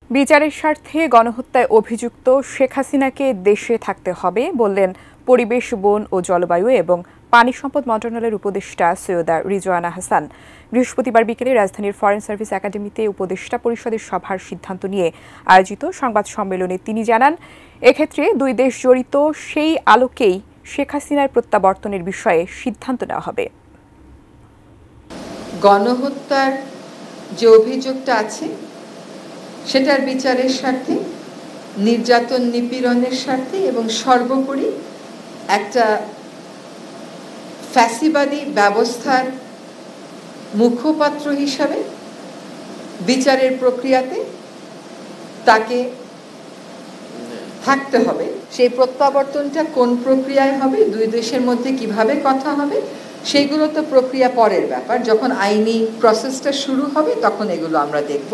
বিচারের স্বার্থে গণহত্যায় অভিযুক্ত শেখ হাসিনাকে দেশে থাকতে হবে বললেন পরিবেশ, বন ও জলবায়ু এবং পানি সম্পদ মন্ত্রণালয়ের উপদেষ্টা সৈয়দা রিজওয়ানা হাসান। বৃহস্পতিবার বিকেলে রাজধানীর ফরেন সার্ভিস একাডেমিতে উপদেষ্টা পরিষদের সভার সিদ্ধান্ত নিয়ে আয়োজিত সংবাদ সম্মেলনে তিনি জানান, এক্ষেত্রে দুই দেশ জড়িত, সেই আলোকেই শেখ হাসিনার প্রত্যাবর্তনের বিষয়ে সিদ্ধান্ত নেওয়া হবে। গণহত্যার যে অভিযোগটা আছে সেটার বিচারের স্বার্থে, নির্যাতন নিপীড়নের স্বার্থে এবং সর্বোপরি একটা ফ্যাসিবাদী ব্যবস্থার মুখপাত্র হিসাবে বিচারের প্রক্রিয়াতে তাকে থাকতে হবে। সেই প্রত্যাবর্তনটা কোন প্রক্রিয়ায় হবে, দুই দেশের মধ্যে কিভাবে কথা হবে, সেইগুলো তো প্রক্রিয়া পরের ব্যাপার। যখন আইনি প্রসেসটা শুরু হবে তখন এগুলো আমরা দেখব।